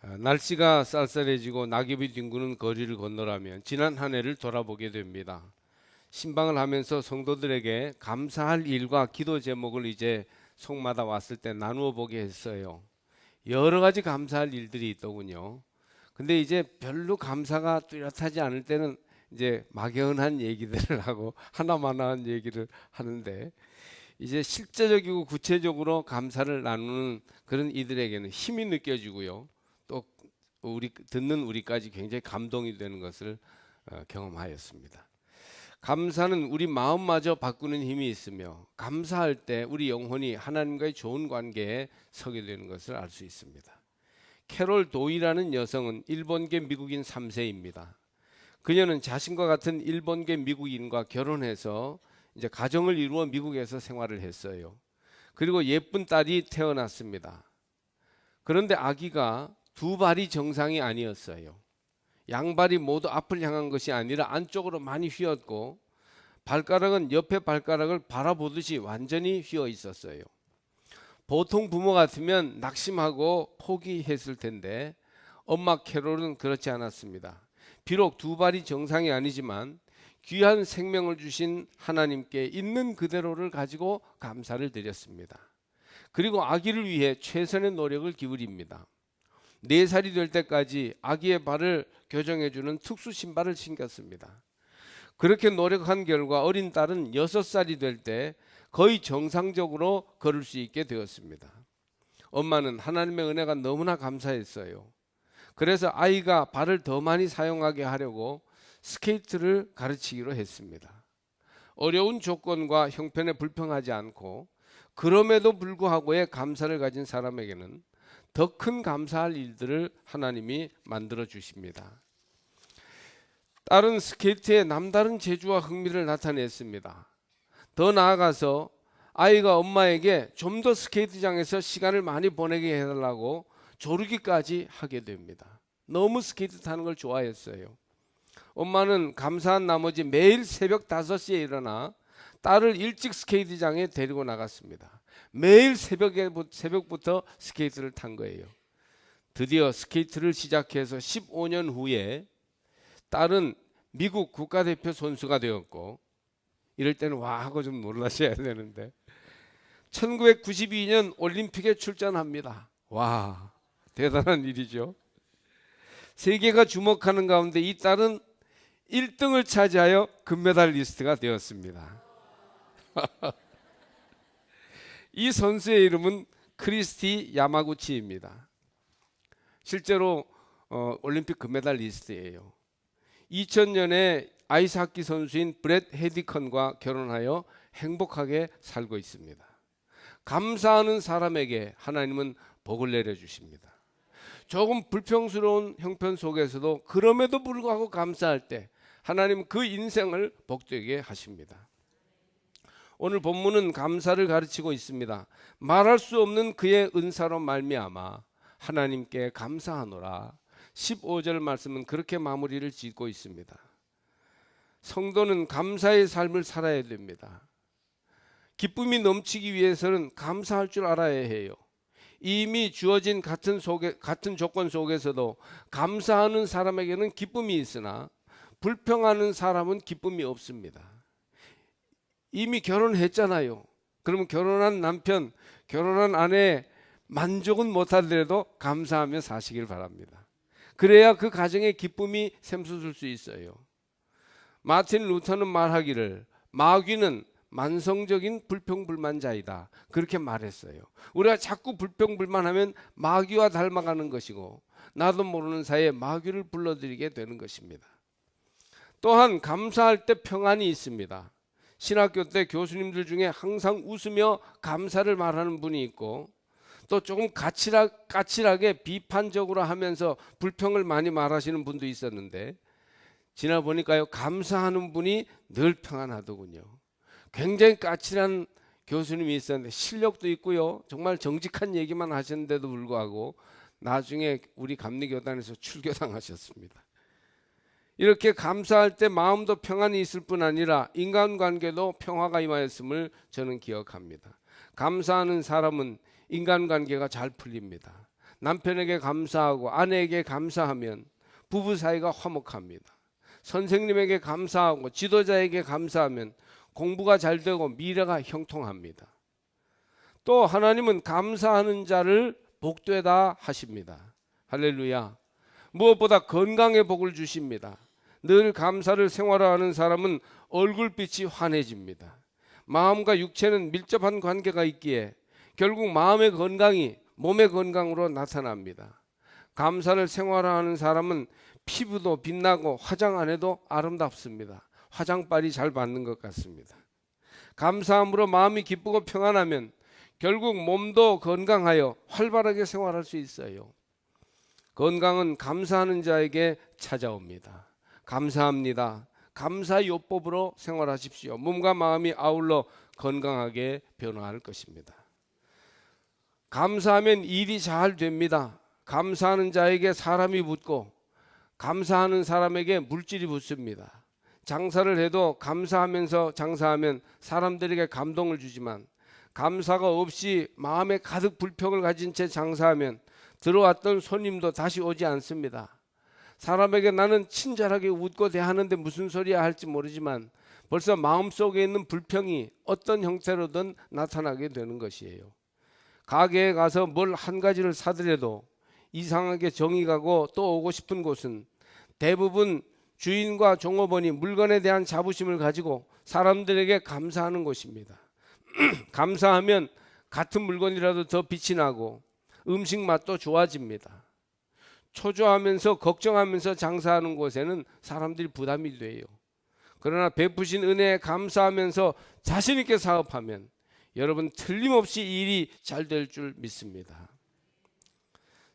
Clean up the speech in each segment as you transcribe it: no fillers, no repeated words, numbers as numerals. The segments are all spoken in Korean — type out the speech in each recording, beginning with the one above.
날씨가 쌀쌀해지고 낙엽이 뒹구는 거리를 건너라면 지난 한 해를 돌아보게 됩니다. 신방을 하면서 성도들에게 감사할 일과 기도 제목을 이제 속마다 왔을 때 나누어 보게 했어요. 여러 가지 감사할 일들이 있더군요. 근데 이제 별로 감사가 뚜렷하지 않을 때는 이제 막연한 얘기들을 하고 하나만한 얘기를 하는데, 이제 실제적이고 구체적으로 감사를 나누는 그런 이들에게는 힘이 느껴지고요. 또 우리 듣는 우리까지 굉장히 감동이 되는 것을 경험하였습니다. 감사는 우리 마음마저 바꾸는 힘이 있으며, 감사할 때 우리 영혼이 하나님과의 좋은 관계에 서게 되는 것을 알 수 있습니다. 캐롤 도이라는 여성은 일본계 미국인 3세입니다. 그녀는 자신과 같은 일본계 미국인과 결혼해서 이제 가정을 이루어 미국에서 생활을 했어요. 그리고 예쁜 딸이 태어났습니다. 그런데 아기가 두 발이 정상이 아니었어요. 양발이 모두 앞을 향한 것이 아니라 안쪽으로 많이 휘었고, 발가락은 옆에 발가락을 바라보듯이 완전히 휘어 있었어요. 보통 부모 같으면 낙심하고 포기했을 텐데 엄마 캐롤은 그렇지 않았습니다. 비록 두 발이 정상이 아니지만 귀한 생명을 주신 하나님께 있는 그대로를 가지고 감사를 드렸습니다. 그리고 아기를 위해 최선의 노력을 기울입니다. 4살이 될 때까지 아기의 발을 교정해주는 특수 신발을 신겼습니다. 그렇게 노력한 결과 어린 딸은 6살이 될 때 거의 정상적으로 걸을 수 있게 되었습니다. 엄마는 하나님의 은혜가 너무나 감사했어요. 그래서 아이가 발을 더 많이 사용하게 하려고 스케이트를 가르치기로 했습니다. 어려운 조건과 형편에 불평하지 않고 그럼에도 불구하고의 감사를 가진 사람에게는 더 큰 감사할 일들을 하나님이 만들어 주십니다. 딸은 스케이트에 남다른 재주와 흥미를 나타냈습니다. 더 나아가서 아이가 엄마에게 좀 더 스케이트장에서 시간을 많이 보내게 해달라고 조르기까지 하게 됩니다. 너무 스케이트 타는 걸 좋아했어요. 엄마는 감사한 나머지 매일 새벽 5시에 일어나 딸을 일찍 스케이트장에 데리고 나갔습니다. 매일 새벽부터 스케이트를 탄 거예요. 드디어 스케이트를 시작해서 15년 후에 딸은 미국 국가대표 선수가 되었고, 이럴 때는 와 하고 좀 놀라셔야 되는데 1992년 올림픽에 출전합니다. 와, 대단한 일이죠. 세계가 주목하는 가운데 이 딸은 1등을 차지하여 금메달리스트가 되었습니다. 이 선수의 이름은 크리스티 야마구치입니다. 실제로 올림픽 금메달리스트예요. 2000년에 아이스하키 선수인 브렛 헤디컨과 결혼하여 행복하게 살고 있습니다. 감사하는 사람에게 하나님은 복을 내려주십니다. 조금 불평스러운 형편 속에서도 그럼에도 불구하고 감사할 때 하나님은 그 인생을 복되게 하십니다. 오늘 본문은 감사를 가르치고 있습니다. 말할 수 없는 그의 은사로 말미암아 하나님께 감사하노라. 15절 말씀은 그렇게 마무리를 짓고 있습니다. 성도는 감사의 삶을 살아야 됩니다. 기쁨이 넘치기 위해서는 감사할 줄 알아야 해요. 이미 주어진 같은 조건 속에서도 감사하는 사람에게는 기쁨이 있으나 불평하는 사람은 기쁨이 없습니다. 이미 결혼했잖아요. 그러면 결혼한 남편, 결혼한 아내 만족은 못하더라도 감사하며 사시길 바랍니다. 그래야 그 가정의 기쁨이 샘솟을 수 있어요. 마틴 루터는 말하기를 마귀는 만성적인 불평불만자이다, 그렇게 말했어요. 우리가 자꾸 불평불만하면 마귀와 닮아가는 것이고 나도 모르는 사이에 마귀를 불러들이게 되는 것입니다. 또한 감사할 때 평안이 있습니다. 신학교 때 교수님들 중에 항상 웃으며 감사를 말하는 분이 있고, 또 조금 까칠하게 비판적으로 하면서 불평을 많이 말하시는 분도 있었는데, 지나 보니까요, 감사하는 분이 늘 평안하더군요. 굉장히 까칠한 교수님이 있었는데 실력도 있고요, 정말 정직한 얘기만 하셨는데도 불구하고 나중에 우리 감리교단에서 출교당하셨습니다. 이렇게 감사할 때 마음도 평안이 있을 뿐 아니라 인간관계도 평화가 임하였음을 저는 기억합니다. 감사하는 사람은 인간관계가 잘 풀립니다. 남편에게 감사하고 아내에게 감사하면 부부 사이가 화목합니다. 선생님에게 감사하고 지도자에게 감사하면 공부가 잘 되고 미래가 형통합니다. 또 하나님은 감사하는 자를 복되다 하십니다. 할렐루야. 무엇보다 건강의 복을 주십니다. 늘 감사를 생활화하는 사람은 얼굴빛이 환해집니다. 마음과 육체는 밀접한 관계가 있기에 결국 마음의 건강이 몸의 건강으로 나타납니다. 감사를 생활화하는 사람은 피부도 빛나고 화장 안 해도 아름답습니다. 화장빨이 잘 받는 것 같습니다. 감사함으로 마음이 기쁘고 평안하면 결국 몸도 건강하여 활발하게 생활할 수 있어요. 건강은 감사하는 자에게 찾아옵니다. 감사합니다. 감사 요법으로 생활하십시오. 몸과 마음이 아울러 건강하게 변화할 것입니다. 감사하면 일이 잘 됩니다. 감사하는 자에게 사람이 붙고 감사하는 사람에게 물질이 붙습니다. 장사를 해도 감사하면서 장사하면 사람들에게 감동을 주지만 감사가 없이 마음에 가득 불평을 가진 채 장사하면 들어왔던 손님도 다시 오지 않습니다. 사람에게 나는 친절하게 웃고 대하는데 무슨 소리야 할지 모르지만 벌써 마음속에 있는 불평이 어떤 형태로든 나타나게 되는 것이에요. 가게에 가서 뭘 한 가지를 사더라도 이상하게 정이 가고 또 오고 싶은 곳은 대부분 주인과 종업원이 물건에 대한 자부심을 가지고 사람들에게 감사하는 곳입니다. 감사하면 같은 물건이라도 더 빛이 나고 음식 맛도 좋아집니다. 초조하면서 걱정하면서 장사하는 곳에는 사람들이 부담이 돼요. 그러나 베푸신 은혜에 감사하면서 자신 있게 사업하면 여러분 틀림없이 일이 잘 될 줄 믿습니다.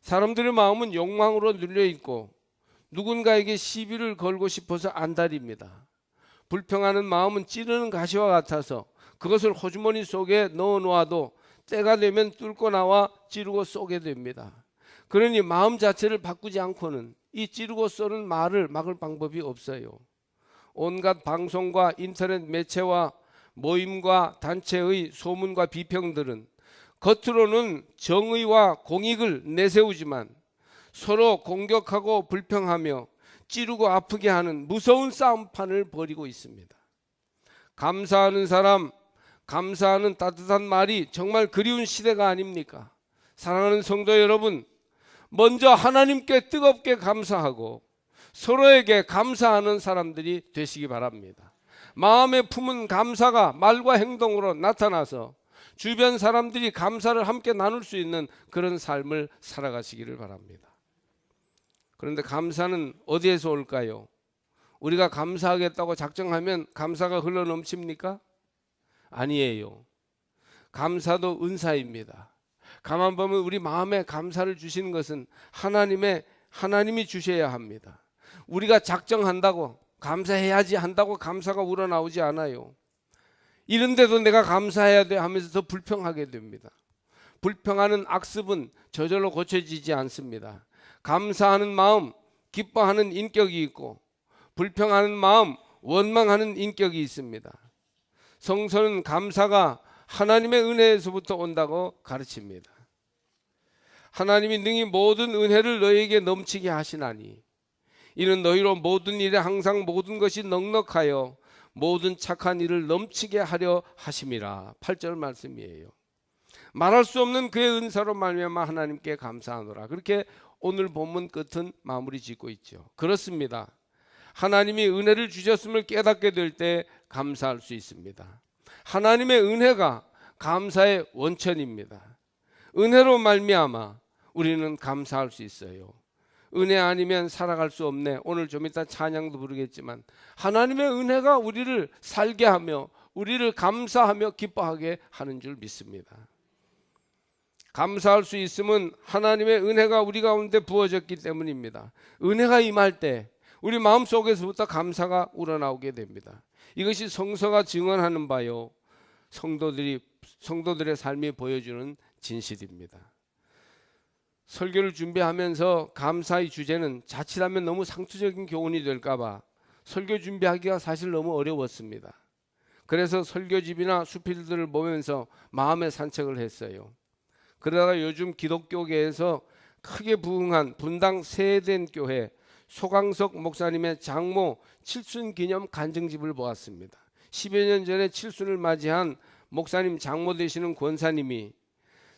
사람들의 마음은 욕망으로 눌려 있고 누군가에게 시비를 걸고 싶어서 안달입니다. 불평하는 마음은 찌르는 가시와 같아서 그것을 호주머니 속에 넣어 놓아도 때가 되면 뚫고 나와 찌르고 쏘게 됩니다. 그러니 마음 자체를 바꾸지 않고는 이 찌르고 쏘는 말을 막을 방법이 없어요. 온갖 방송과 인터넷 매체와 모임과 단체의 소문과 비평들은 겉으로는 정의와 공익을 내세우지만 서로 공격하고 불평하며 찌르고 아프게 하는 무서운 싸움판을 벌이고 있습니다. 감사하는 사람, 감사하는 따뜻한 말이 정말 그리운 시대가 아닙니까? 사랑하는 성도 여러분, 먼저 하나님께 뜨겁게 감사하고 서로에게 감사하는 사람들이 되시기 바랍니다. 마음에 품은 감사가 말과 행동으로 나타나서 주변 사람들이 감사를 함께 나눌 수 있는 그런 삶을 살아가시기를 바랍니다. 그런데 감사는 어디에서 올까요? 우리가 감사하겠다고 작정하면 감사가 흘러 넘칩니까? 아니에요. 감사도 은사입니다. 가만 보면 우리 마음에 감사를 주시는 것은 하나님이 주셔야 합니다. 우리가 작정한다고 감사해야지 한다고 감사가 우러나오지 않아요. 이런데도 내가 감사해야 돼 하면서 더 불평하게 됩니다. 불평하는 악습은 저절로 고쳐지지 않습니다. 감사하는 마음, 기뻐하는 인격이 있고 불평하는 마음, 원망하는 인격이 있습니다. 성서는 감사가 하나님의 은혜에서부터 온다고 가르칩니다. 하나님이 능히 모든 은혜를 너희에게 넘치게 하시나니 이는 너희로 모든 일에 항상 모든 것이 넉넉하여 모든 착한 일을 넘치게 하려 하심이라. 8절 말씀이에요. 말할 수 없는 그의 은사로 말미암아 하나님께 감사하노라. 그렇게 오늘 본문 끝은 마무리 짓고 있죠. 그렇습니다. 하나님이 은혜를 주셨음을 깨닫게 될 때 감사할 수 있습니다. 하나님의 은혜가 감사의 원천입니다. 은혜로 말미암아 우리는 감사할 수 있어요. 은혜 아니면 살아갈 수 없네. 오늘 좀 이따 찬양도 부르겠지만 하나님의 은혜가 우리를 살게 하며 우리를 감사하며 기뻐하게 하는 줄 믿습니다. 감사할 수 있음은 하나님의 은혜가 우리 가운데 부어졌기 때문입니다. 은혜가 임할 때 우리 마음속에서부터 감사가 우러나오게 됩니다. 이것이 성서가 증언하는 바요, 성도들의 삶이 보여주는 진실입니다. 설교를 준비하면서 감사의 주제는 자칫하면 너무 상투적인 교훈이 될까봐 설교 준비하기가 사실 너무 어려웠습니다. 그래서 설교집이나 수필들을 보면서 마음의 산책을 했어요. 그러다가 요즘 기독교계에서 크게 부흥한 분당 세된 교회 소강석 목사님의 장모 칠순 기념 간증집을 보았습니다. 10여 년 전에 칠순을 맞이한 목사님 장모 되시는 권사님이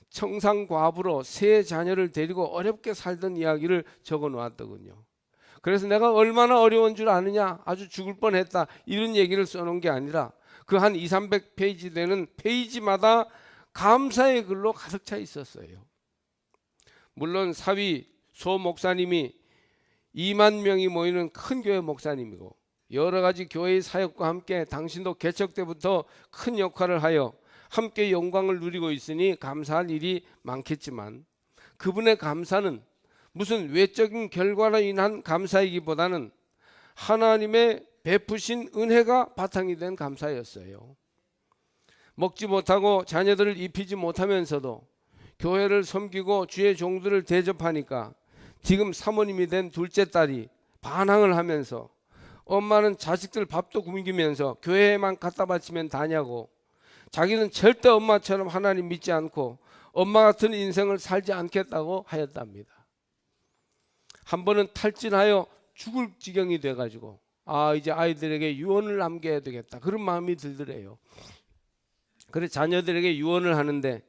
청상과부로 세 자녀를 데리고 어렵게 살던 이야기를 적어 놓았더군요. 그래서 내가 얼마나 어려운 줄 아느냐, 아주 죽을 뻔했다, 이런 얘기를 써놓은 게 아니라 그 한 200~300페이지 되는 페이지마다 감사의 글로 가득 차 있었어요. 물론 사위 소 목사님이 2만 명이 모이는 큰 교회 목사님이고 여러 가지 교회의 사역과 함께 당신도 개척 때부터 큰 역할을 하여 함께 영광을 누리고 있으니 감사할 일이 많겠지만, 그분의 감사는 무슨 외적인 결과로 인한 감사이기보다는 하나님의 베푸신 은혜가 바탕이 된 감사였어요. 먹지 못하고 자녀들을 입히지 못하면서도 교회를 섬기고 주의 종들을 대접하니까 지금 사모님이 된 둘째 딸이 반항을 하면서 엄마는 자식들 밥도 굶기면서 교회에만 갖다 바치면 다냐고, 자기는 절대 엄마처럼 하나님 믿지 않고 엄마 같은 인생을 살지 않겠다고 하였답니다. 한 번은 탈진하여 죽을 지경이 돼가지고 이제 아이들에게 유언을 남겨야 되겠다, 그런 마음이 들더래요. 그래 자녀들에게 유언을 하는데,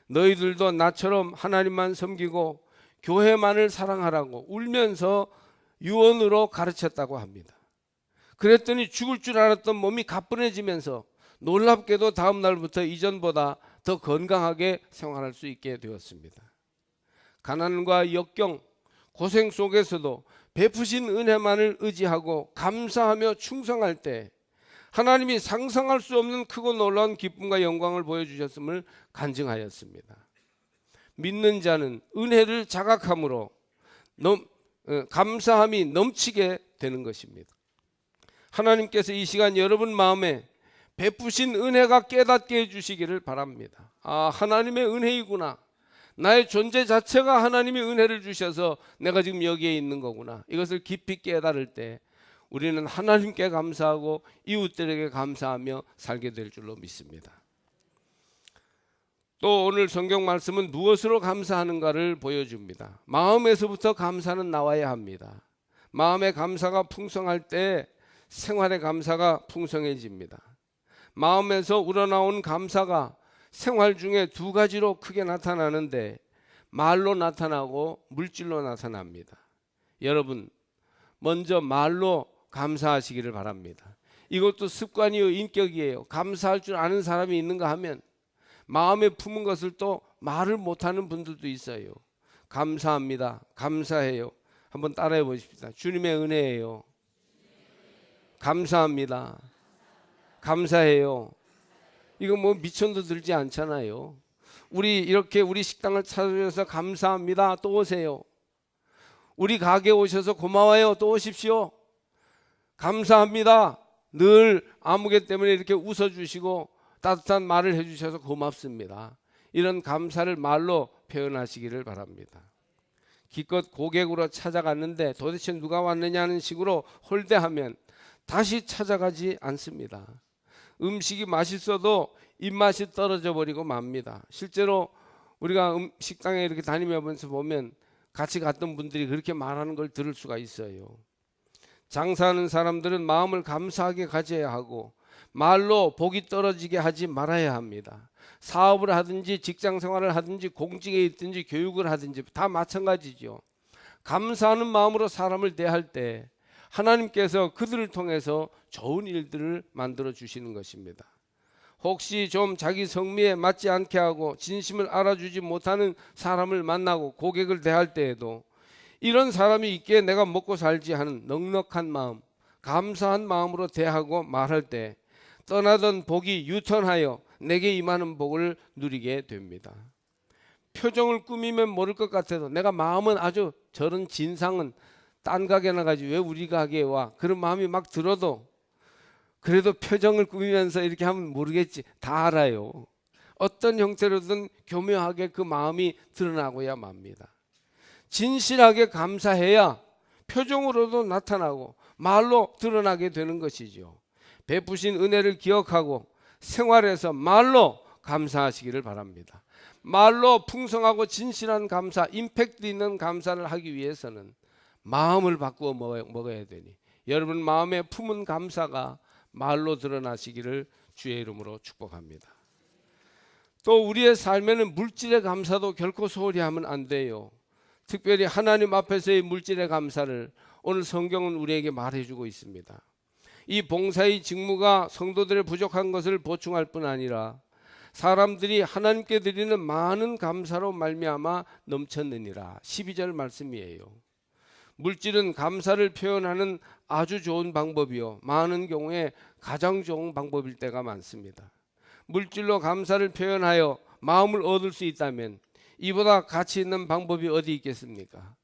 너희들도 나처럼 하나님만 섬기고 교회만을 사랑하라고 울면서 유언으로 가르쳤다고 합니다. 그랬더니 죽을 줄 알았던 몸이 가뿐해지면서 놀랍게도 다음 날부터 이전보다 더 건강하게 생활할 수 있게 되었습니다. 가난과 역경, 고생 속에서도 베푸신 은혜만을 의지하고 감사하며 충성할 때 하나님이 상상할 수 없는 크고 놀라운 기쁨과 영광을 보여주셨음을 간증하였습니다. 믿는 자는 은혜를 자각함으로 감사함이 넘치게 되는 것입니다. 하나님께서 이 시간 여러분 마음에 베푸신 은혜가 깨닫게 해주시기를 바랍니다. 하나님의 은혜이구나, 나의 존재 자체가 하나님의 은혜를 주셔서 내가 지금 여기에 있는 거구나, 이것을 깊이 깨달을 때 우리는 하나님께 감사하고 이웃들에게 감사하며 살게 될 줄로 믿습니다. 또 오늘 성경 말씀은 무엇으로 감사하는가를 보여줍니다. 마음에서부터 감사는 나와야 합니다. 마음의 감사가 풍성할 때 생활의 감사가 풍성해집니다. 마음에서 우러나온 감사가 생활 중에 두 가지로 크게 나타나는데, 말로 나타나고 물질로 나타납니다. 여러분, 먼저 말로 감사하시기를 바랍니다. 이것도 습관이요 인격이에요. 감사할 줄 아는 사람이 있는가 하면 마음에 품은 것을 또 말을 못하는 분들도 있어요. 감사합니다, 감사해요. 한번 따라해 보십시다. 주님의 은혜예요. 감사합니다, 감사해요. 이거 뭐 미천도 들지 않잖아요. 우리 이렇게 우리 식당을 찾아주셔서 감사합니다, 또 오세요. 우리 가게 오셔서 고마워요, 또 오십시오. 감사합니다, 늘 아무개 때문에 이렇게 웃어주시고 따뜻한 말을 해주셔서 고맙습니다. 이런 감사를 말로 표현하시기를 바랍니다. 기껏 고객으로 찾아갔는데 도대체 누가 왔느냐는 식으로 홀대하면 다시 찾아가지 않습니다. 음식이 맛있어도 입맛이 떨어져 버리고 맙니다. 실제로 우리가 식당에 이렇게 다니면서 보면 같이 갔던 분들이 그렇게 말하는 걸 들을 수가 있어요. 장사하는 사람들은 마음을 감사하게 가져야 하고 말로 복이 떨어지게 하지 말아야 합니다. 사업을 하든지 직장 생활을 하든지 공직에 있든지 교육을 하든지 다 마찬가지죠. 감사하는 마음으로 사람을 대할 때 하나님께서 그들을 통해서 좋은 일들을 만들어 주시는 것입니다. 혹시 좀 자기 성미에 맞지 않게 하고 진심을 알아주지 못하는 사람을 만나고 고객을 대할 때에도 이런 사람이 있기에 내가 먹고 살지 하는 넉넉한 마음, 감사한 마음으로 대하고 말할 때 떠나던 복이 유턴하여 내게 임하는 복을 누리게 됩니다. 표정을 꾸미면 모를 것 같아도 내가 마음은 아주 저런 진상은 딴 가게 나가지 왜 우리 가게에 와, 그런 마음이 막 들어도 그래도 표정을 꾸미면서 이렇게 하면 모르겠지, 다 알아요. 어떤 형태로든 교묘하게 그 마음이 드러나고야 맙니다. 진실하게 감사해야 표정으로도 나타나고 말로 드러나게 되는 것이죠. 베푸신 은혜를 기억하고 생활에서 말로 감사하시기를 바랍니다. 말로 풍성하고 진실한 감사, 임팩트 있는 감사를 하기 위해서는 마음을 바꾸어 먹어야 되니 여러분 마음에 품은 감사가 말로 드러나시기를 주의 이름으로 축복합니다. 또 우리의 삶에는 물질의 감사도 결코 소홀히 하면 안 돼요. 특별히 하나님 앞에서의 물질의 감사를 오늘 성경은 우리에게 말해주고 있습니다. 이 봉사의 직무가 성도들의 부족한 것을 보충할 뿐 아니라 사람들이 하나님께 드리는 많은 감사로 말미암아 넘쳤느니라. 12절 말씀이에요. 물질은 감사를 표현하는 아주 좋은 방법이요, 많은 경우에 가장 좋은 방법일 때가 많습니다. 물질로 감사를 표현하여 마음을 얻을 수 있다면 이보다 가치 있는 방법이 어디 있겠습니까?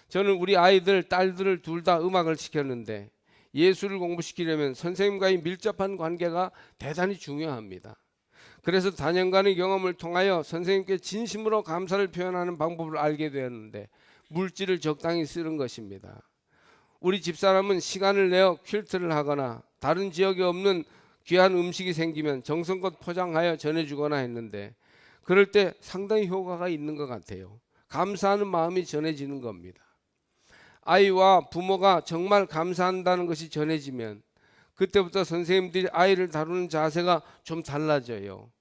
저는 우리 아이들, 딸들을 둘 다 음악을 시켰는데 예술을 공부시키려면 선생님과의 밀접한 관계가 대단히 중요합니다. 그래서 다년간의 경험을 통하여 선생님께 진심으로 감사를 표현하는 방법을 알게 되었는데 물질을 적당히 쓰는 것입니다. 우리 집사람은 시간을 내어 퀼트를 하거나 다른 지역에 없는 귀한 음식이 생기면 정성껏 포장하여 전해주거나 했는데 그럴 때 상당히 효과가 있는 것 같아요. 감사하는 마음이 전해지는 겁니다. 아이와 부모가 정말 감사한다는 것이 전해지면 그때부터 선생님들이 아이를 다루는 자세가 좀 달라져요.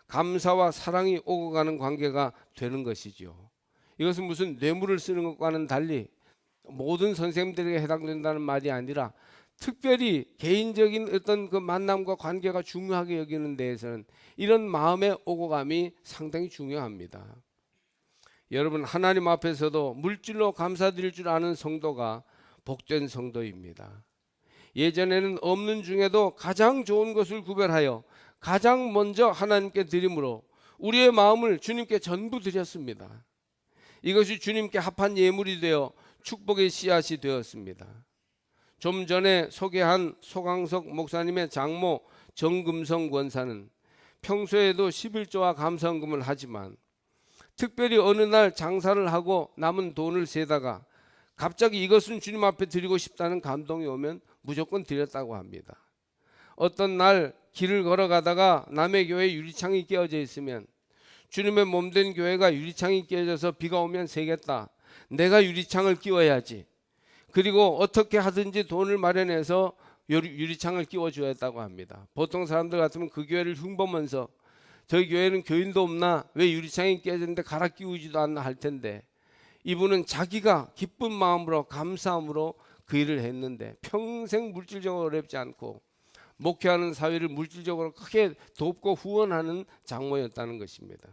감사와 사랑이 오고 가는 관계가 되는 것이죠. 이것은 무슨 뇌물을 쓰는 것과는 달리 모든 선생님들에게 해당된다는 말이 아니라 특별히 개인적인 어떤 그 만남과 관계가 중요하게 여기는 데에서는 이런 마음의 오고 감이 상당히 중요합니다. 여러분 하나님 앞에서도 물질로 감사드릴 줄 아는 성도가 복된 성도입니다. 예전에는 없는 중에도 가장 좋은 것을 구별하여 가장 먼저 하나님께 드림으로 우리의 마음을 주님께 전부 드렸습니다. 이것이 주님께 합한 예물이 되어 축복의 씨앗이 되었습니다. 좀 전에 소개한 소강석 목사님의 장모 정금성 권사는 평소에도 11조와 감사헌금을 하지만 특별히 어느 날 장사를 하고 남은 돈을 세다가 갑자기 이것은 주님 앞에 드리고 싶다는 감동이 오면 무조건 드렸다고 합니다. 어떤 날 길을 걸어가다가 남의 교회 유리창이 깨어져 있으면 주님의 몸된 교회가 유리창이 깨져서 비가 오면 새겠다. 내가 유리창을 끼워야지. 그리고 어떻게 하든지 돈을 마련해서 유리창을 끼워줘야 했다고 합니다. 보통 사람들 같으면 그 교회를 흉보면서 저희 교회는 교인도 없나? 왜 유리창이 깨졌는데 갈아 끼우지도 않나 할 텐데 이분은 자기가 기쁜 마음으로 감사함으로 그 일을 했는데 평생 물질적으로 어렵지 않고 목회하는 사회를 물질적으로 크게 돕고 후원하는 장모였다는 것입니다.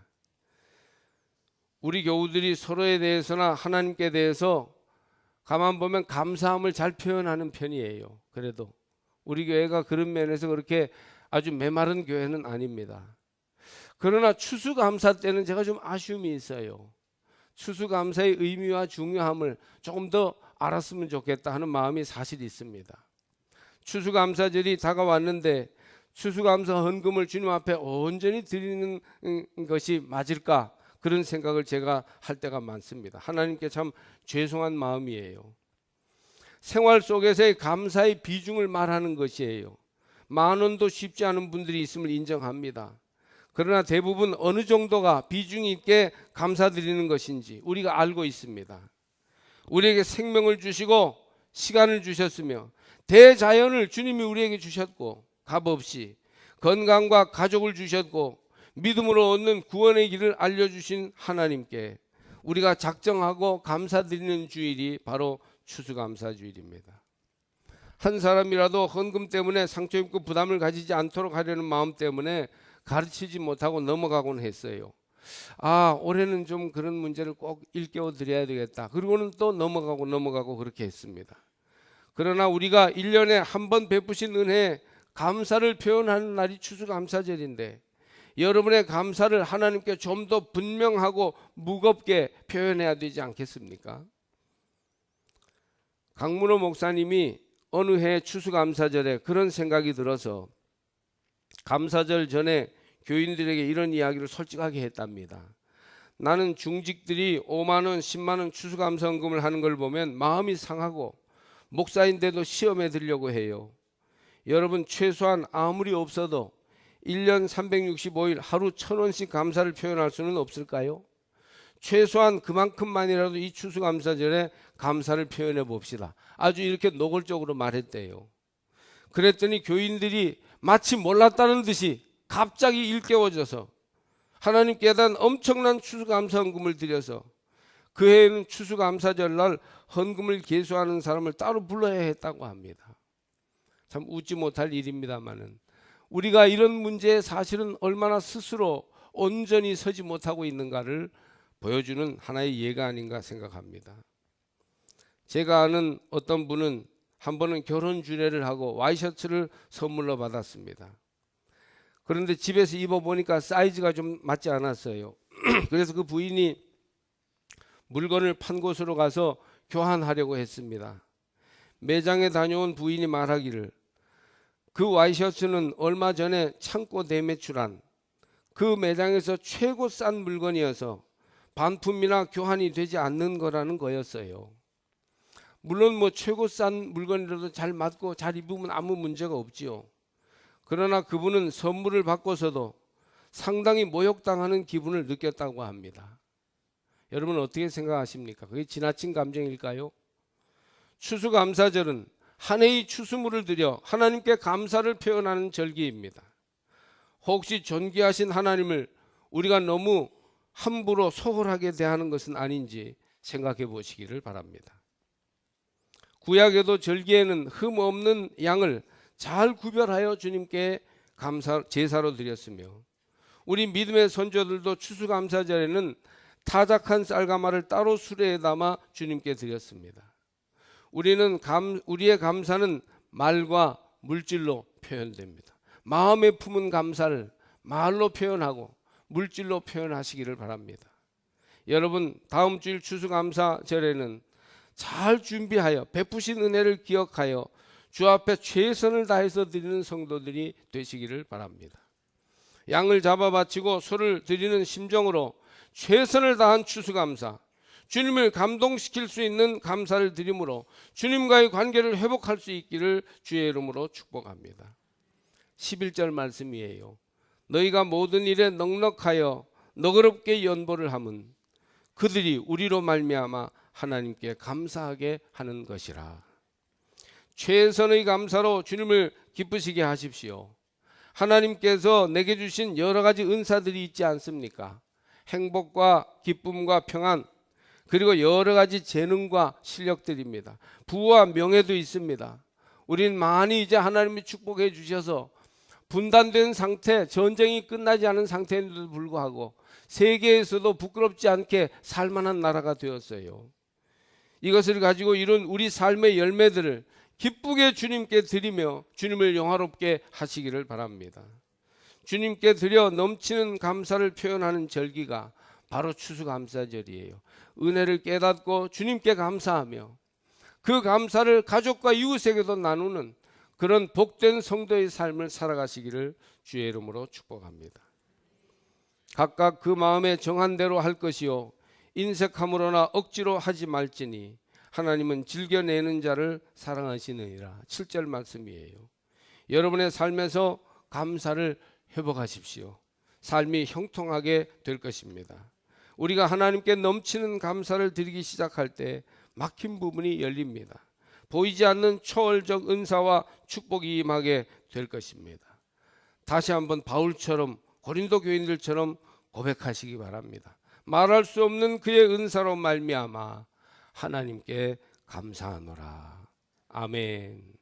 우리 교우들이 서로에 대해서나 하나님께 대해서 가만 보면 감사함을 잘 표현하는 편이에요. 그래도 우리 교회가 그런 면에서 그렇게 아주 메마른 교회는 아닙니다. 그러나 추수감사 때는 제가 좀 아쉬움이 있어요. 추수감사의 의미와 중요함을 조금 더 알았으면 좋겠다 하는 마음이 사실 있습니다. 추수감사절이 다가왔는데 추수감사 헌금을 주님 앞에 온전히 드리는 것이 맞을까? 그런 생각을 제가 할 때가 많습니다. 하나님께 참 죄송한 마음이에요. 생활 속에서의 감사의 비중을 말하는 것이에요. 10,000원도 쉽지 않은 분들이 있음을 인정합니다. 그러나 대부분 어느 정도가 비중이 있게 감사드리는 것인지 우리가 알고 있습니다. 우리에게 생명을 주시고 시간을 주셨으며 대자연을 주님이 우리에게 주셨고 값없이 건강과 가족을 주셨고 믿음으로 얻는 구원의 길을 알려주신 하나님께 우리가 작정하고 감사드리는 주일이 바로 추수감사주일입니다. 한 사람이라도 헌금 때문에 상처 입고 부담을 가지지 않도록 하려는 마음 때문에 가르치지 못하고 넘어가곤 했어요. 올해는 좀 그런 문제를 꼭 일깨워 드려야 되겠다. 그리고는 또 넘어가고 그렇게 했습니다. 그러나 우리가 1년에 한 번 베푸신 은혜에 감사를 표현하는 날이 추수감사절인데 여러분의 감사를 하나님께 좀 더 분명하고 무겁게 표현해야 되지 않겠습니까? 강문호 목사님이 어느 해 추수감사절에 그런 생각이 들어서 감사절 전에 교인들에게 이런 이야기를 솔직하게 했답니다. 나는 중직들이 5만 원, 10만 원 추수감사헌금을 하는 걸 보면 마음이 상하고 목사인데도 시험에 들려고 해요. 여러분 최소한 아무리 없어도 1년 365일 하루 1,000원씩 감사를 표현할 수는 없을까요? 최소한 그만큼만이라도 이 추수감사절에 감사를 표현해 봅시다. 아주 이렇게 노골적으로 말했대요. 그랬더니 교인들이 마치 몰랐다는 듯이 갑자기 일깨워져서 하나님께 대한 엄청난 추수감사 헌금을 드려서 그 해에는 추수감사절날 헌금을 계수하는 사람을 따로 불러야 했다고 합니다. 참 웃지 못할 일입니다만은 우리가 이런 문제에 사실은 얼마나 스스로 온전히 서지 못하고 있는가를 보여주는 하나의 예가 아닌가 생각합니다. 제가 아는 어떤 분은 한 번은 결혼 주례를 하고 와이셔츠를 선물로 받았습니다. 그런데 집에서 입어보니까 사이즈가 좀 맞지 않았어요. 그래서 그 부인이 물건을 판 곳으로 가서 교환하려고 했습니다. 매장에 다녀온 부인이 말하기를 그 와이셔츠는 얼마 전에 창고 대매출한 그 매장에서 최고 싼 물건이어서 반품이나 교환이 되지 않는 거라는 거였어요. 물론 뭐 최고 싼 물건이라도 잘 맞고 잘 입으면 아무 문제가 없지요. 그러나 그분은 선물을 받고서도 상당히 모욕당하는 기분을 느꼈다고 합니다. 여러분 어떻게 생각하십니까? 그게 지나친 감정일까요? 추수감사절은 한 해의 추수물을 드려 하나님께 감사를 표현하는 절기입니다. 혹시 존귀하신 하나님을 우리가 너무 함부로 소홀하게 대하는 것은 아닌지 생각해 보시기를 바랍니다. 구약에도 절기에는 흠 없는 양을 잘 구별하여 주님께 제사로 드렸으며 우리 믿음의 선조들도 추수감사절에는 타작한 쌀가마를 따로 수레에 담아 주님께 드렸습니다. 우리의 감사는 말과 물질로 표현됩니다. 마음에 품은 감사를 말로 표현하고 물질로 표현하시기를 바랍니다. 여러분 다음 주일 추수감사절에는 잘 준비하여 베푸신 은혜를 기억하여 주 앞에 최선을 다해서 드리는 성도들이 되시기를 바랍니다. 양을 잡아 바치고 소를 드리는 심정으로 최선을 다한 추수감사, 주님을 감동시킬 수 있는 감사를 드림으로 주님과의 관계를 회복할 수 있기를 주의 이름으로 축복합니다. 11절 말씀이에요. 너희가 모든 일에 넉넉하여 너그럽게 연보를 함은 그들이 우리로 말미암아 하나님께 감사하게 하는 것이라. 최선의 감사로 주님을 기쁘시게 하십시오. 하나님께서 내게 주신 여러 가지 은사들이 있지 않습니까? 행복과 기쁨과 평안, 그리고 여러 가지 재능과 실력들입니다. 부와 명예도 있습니다. 우린 많이 이제 하나님이 축복해 주셔서 분단된 상태, 전쟁이 끝나지 않은 상태인데도 불구하고 세계에서도 부끄럽지 않게 살만한 나라가 되었어요. 이것을 가지고 이룬 우리 삶의 열매들을 기쁘게 주님께 드리며 주님을 영화롭게 하시기를 바랍니다. 주님께 드려 넘치는 감사를 표현하는 절기가 바로 추수감사절이에요. 은혜를 깨닫고 주님께 감사하며 그 감사를 가족과 이웃에게도 나누는 그런 복된 성도의 삶을 살아가시기를 주의 이름으로 축복합니다. 각각 그 마음에 정한 대로 할 것이요 인색함으로나 억지로 하지 말지니 하나님은 즐겨내는 자를 사랑하시느니라. 7절 말씀이에요. 여러분의 삶에서 감사를 회복하십시오. 삶이 형통하게 될 것입니다. 우리가 하나님께 넘치는 감사를 드리기 시작할 때 막힌 부분이 열립니다. 보이지 않는 초월적 은사와 축복이 임하게 될 것입니다. 다시 한번 바울처럼 고린도 교인들처럼 고백하시기 바랍니다. 말할 수 없는 그의 은사로 말미암아 하나님께 감사하노라. 아멘.